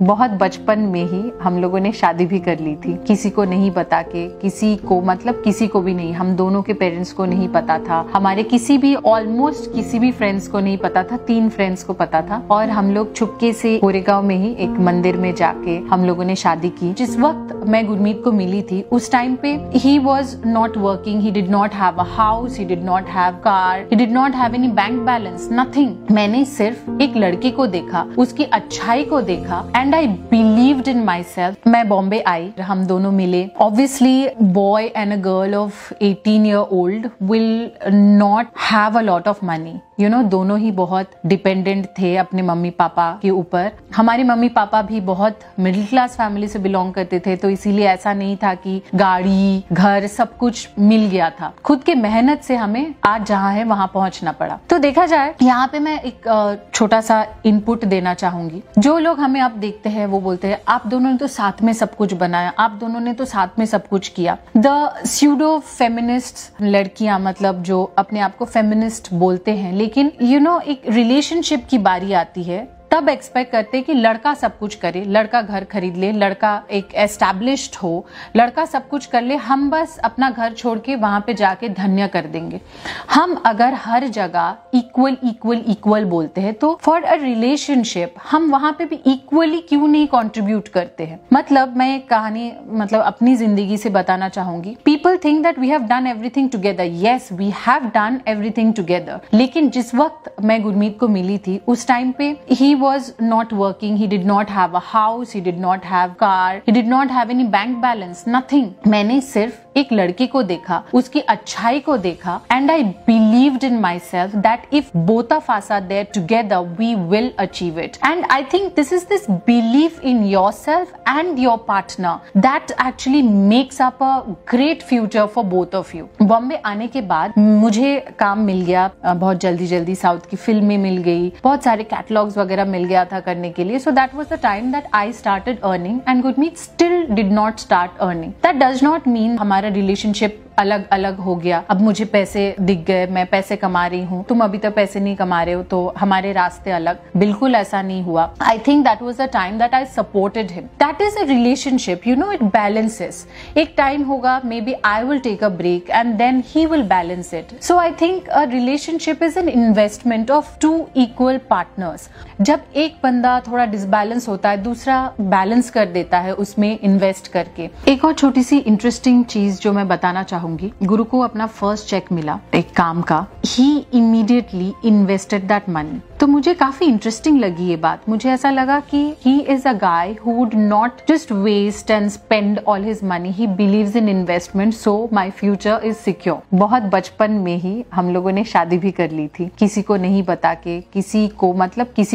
बहुत बचपन में ही हम लोगों ने शादी भी कर ली थी, किसी को नहीं बता के, किसी को भी नहीं, हम दोनों के पेरेंट्स को नहीं पता था, हमारे ऑलमोस्ट किसी भी फ्रेंड्स को नहीं पता था, 3 फ्रेंड्स को पता था। और हम लोग चुपके से गोरेगांव में ही एक मंदिर में जाके हम लोगों ने शादी की। जिस वक्त मैं गुरमीत को मिली थी उस टाइम पे he was not working, he did not have a house, he did not have car, he did not have any bank balance, nothing. मैंने सिर्फ एक लड़के को देखा, उसकी अच्छाई को देखा and I believed in my self. मैं बॉम्बे आई, हम दोनों मिले। Obviously boy and a girl of 18 year old will not have a lot of money, you know, दोनों ही बहुत डिपेंडेंट थे अपने मम्मी पापा के ऊपर। हमारे मम्मी पापा भी बहुत मिडिल क्लास फैमिली से बिलोंग करते थे, तो इसीलिए ऐसा नहीं था कि गाड़ी घर सब कुछ मिल गया था। खुद के मेहनत से हमें आज जहाँ है वहां पहुंचना पड़ा। तो देखा जाए यहाँ पे मैं एक छोटा सा इनपुट देना चाहूंगी। जो लोग हमें अब देखते हैं वो बोलते हैं आप दोनों ने तो साथ में सब कुछ बनाया, आप दोनों ने तो साथ में सब कुछ किया। द स्यूडो फेमिनिस्ट लड़कियां, मतलब जो अपने आप को फेमिनिस्ट बोलते हैं, लेकिन यू नो एक रिलेशनशिप की बारी आती है तब एक्सपेक्ट करते हैं कि लड़का सब कुछ करे, लड़का घर खरीद ले, लड़का एक एस्टैब्लिश्ड हो, लड़का सब कुछ कर ले, हम बस अपना घर छोड़ के वहां पे जाके धन्य कर देंगे। हम अगर हर जगह इक्वल बोलते हैं तो फॉर अ रिलेशनशिप हम वहां पे भी इक्वली क्यों नहीं कंट्रीब्यूट करते हैं। मतलब मैं एक कहानी अपनी जिंदगी से बताना चाहूंगी। People think that we have done everything together. Yes, we have done everything together, लेकिन जिस वक्त मैं गुरमीत को मिली थी उस टाइम पे ही was not working, he did not have a house, he did not have car, he did not have any bank balance, nothing. मैंने सिर्फ एक लड़के को देखा, उसकी अच्छाई को देखा and I believed in myself that if both of us are there together we will achieve it. And I think this belief in yourself and your partner that actually makes up a great future for both of you. Bombay आने के बाद मुझे काम मिल गया, बहुत जल्दी south की फिल्में मिल गई, बहुत सारे कैटलॉग्स वगैरह मिल गया था करने के लिए। So that was the time that I started earning and Gurmeet still did not start earning. That does not mean हमारा रिलेशनशिप अलग अलग हो गया। अब मुझे पैसे दिख गए, मैं पैसे कमा रही हूँ, तुम अभी तक पैसे नहीं कमा रहे हो, तो हमारे रास्ते अलग। बिल्कुल ऐसा नहीं हुआ। I think that was the time that I supported him. That is a relationship, you know, it balances. एक टाइम होगा, may be I will take a break and then he will balance it. So I think a relationship is an investment of 2 equal partners. जब एक बंदा थोड़ा disbalance होता है, दूसरा balance कर देता है उसमें इन्वेस्ट करके। एक और छोटी सी इंटरेस्टिंग चीज जो मैं बताना चाहूंगी, गुरु को अपना फर्स्ट चेक मिला एक काम का, ही इमीडिएटली इन्वेस्टेड दैट मनी। तो मुझे काफी इंटरेस्टिंग लगी ये बात। मुझे ऐसा लगा कि he is a guy who would not just waste and spend all his money, he believes in investment, so my future is secure. बहुत बचपन में ही हम लोगों ने शादी भी कर ली थी, किसी को नहीं बता के, किसी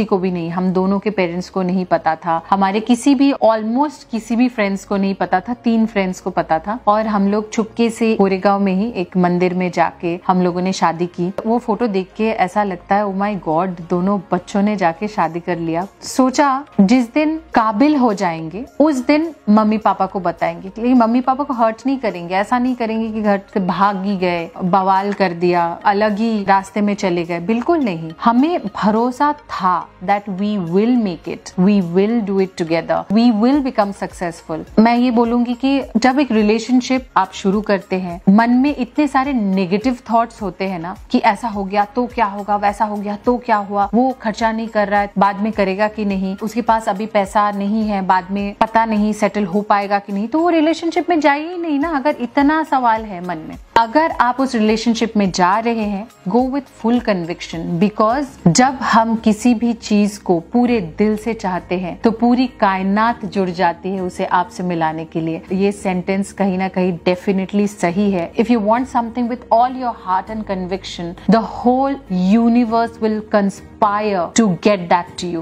को भी नहीं, हम दोनों के पेरेंट्स को नहीं पता था, हमारे ऑलमोस्ट किसी भी फ्रेंड्स को नहीं पता था, 3 फ्रेंड्स को पता था। और हम लोग चुपके से गोरेगांव में ही एक मंदिर में जाके हम लोगों ने शादी की। वो फोटो देख के ऐसा लगता है, ओ माय गॉड, दोनों बच्चों ने जाके शादी कर लिया। सोचा जिस दिन काबिल हो जाएंगे उस दिन मम्मी पापा को बताएंगे, लेकिन मम्मी पापा को हर्ट नहीं करेंगे। ऐसा नहीं करेंगे कि घर से भाग ही गए, बवाल कर दिया, अलग ही रास्ते में चले गए, बिल्कुल नहीं। हमें भरोसा था that we will make it, we will do it together, we will become successful. मैं ये बोलूंगी कि जब एक रिलेशनशिप आप शुरू करते हैं, मन में इतने सारे नेगेटिव थॉट्स होते हैं ना कि ऐसा हो गया तो क्या होगा, वैसा हो गया तो क्या हुआ, वो खर्चा नहीं कर रहा है, बाद में करेगा कि नहीं, उसके पास अभी पैसा नहीं है, बाद में पता नहीं सेटल हो पाएगा कि नहीं, तो वो रिलेशनशिप में जाइए ही नहीं ना। अगर इतना सवाल है मन में, अगर आप उस रिलेशनशिप में जा रहे हैं, go with full conviction, because जब हम किसी भी चीज को पूरे दिल से चाहते हैं तो पूरी कायनात जुड़ जाती है उसे आपसे मिलाने के लिए। ये सेंटेंस कहीं ना कहीं डेफिनेटली सही है। If you want something with all your heart and conviction, the whole universe will conspire to get that to you.